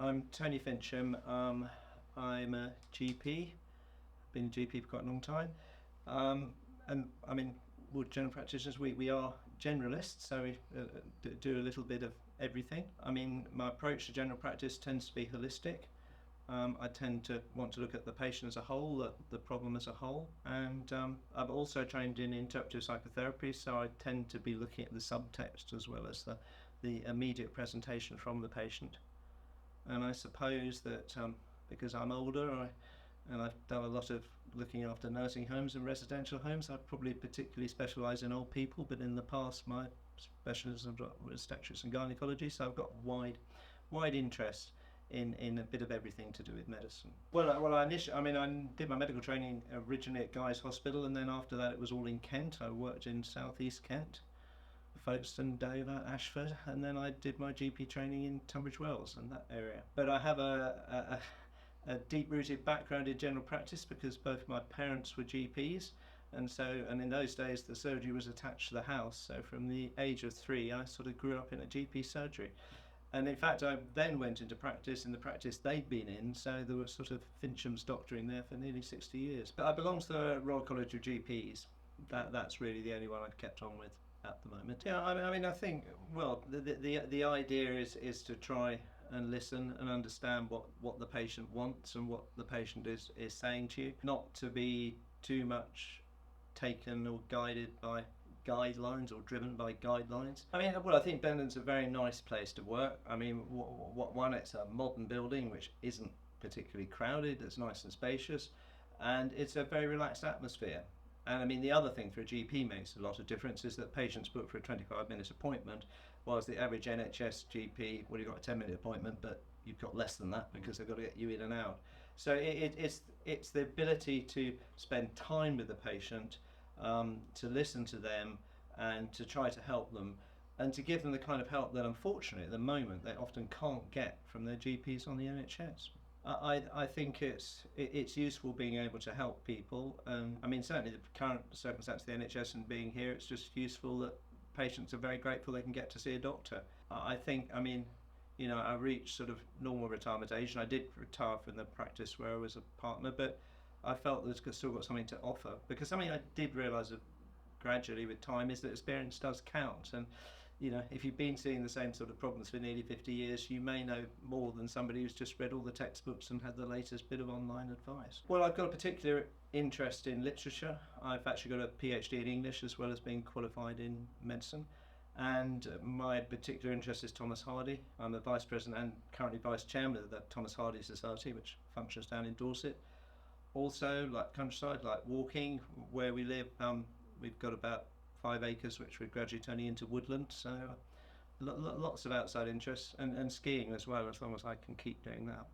I'm Tony Fincham. I'm a GP. Been a GP for quite a long time. And I mean, we're general practitioners. We are generalists, so we do a little bit of everything. I mean, my approach to general practice tends to be holistic. I tend to want to look at the patient as a whole, the problem as a whole, and I've also trained in interpretive psychotherapy, so I tend to be looking at the subtext as well as the immediate presentation from the patient. And I suppose that because I'm older and I've done a lot of looking after nursing homes and residential homes, I probably particularly specialise in old people, but in the past my specialism was obstetrics and gynaecology, so I've got wide interest in a bit of everything to do with medicine. I did my medical training originally at Guy's Hospital, and then after that it was all in Kent. I worked in southeast Kent, Folkestone, Dover, Ashford, and then I did my GP training in Tunbridge Wells and that area. But I have a deep-rooted background in general practice because both my parents were GPs, and in those days the surgery was attached to the house. So from the age of 3, I sort of grew up in a GP surgery. And in fact, I then went into practice in the practice they'd been in, so there was sort of Fincham's doctoring there for nearly 60 years. But I belong to the Royal College of GPs. That's really the only one I've kept on with at the moment. Yeah, I think, well, the idea is to try and listen and understand what the patient wants and what the patient is saying to you, not to be too much taken or guided by guidelines or driven by guidelines. I think Bendon's a very nice place to work. It's a modern building which isn't particularly crowded, it's nice and spacious, and it's a very relaxed atmosphere. And the other thing for a GP makes a lot of difference is that patients book for a 25-minute appointment, whilst the average NHS GP, well, you've got a 10-minute appointment, but you've got less than that because they've got to get you in and out. So it's the ability to spend time with the patient, to listen to them and to try to help them, and to give them the kind of help that unfortunately at the moment they often can't get from their GPs on the NHS. I think it's useful being able to help people. Certainly the current circumstance of the NHS and being here, it's just useful that patients are very grateful they can get to see a doctor. I reached sort of normal retirement age, and I did retire from the practice where I was a partner, but I felt that it's still got something to offer, because something I did realise gradually with time is that experience does count. And if you've been seeing the same sort of problems for nearly 50 years, you may know more than somebody who's just read all the textbooks and had the latest bit of online advice. Well, I've got a particular interest in literature. I've actually got a PhD in English as well as being qualified in medicine. And my particular interest is Thomas Hardy. I'm the Vice President and currently Vice Chairman of the Thomas Hardy Society, which functions down in Dorset. Also, like countryside, like walking, where we live, we've got about 5 acres which we're gradually turning into woodland, so lots of outside interests, and skiing as well, as long as I can keep doing that.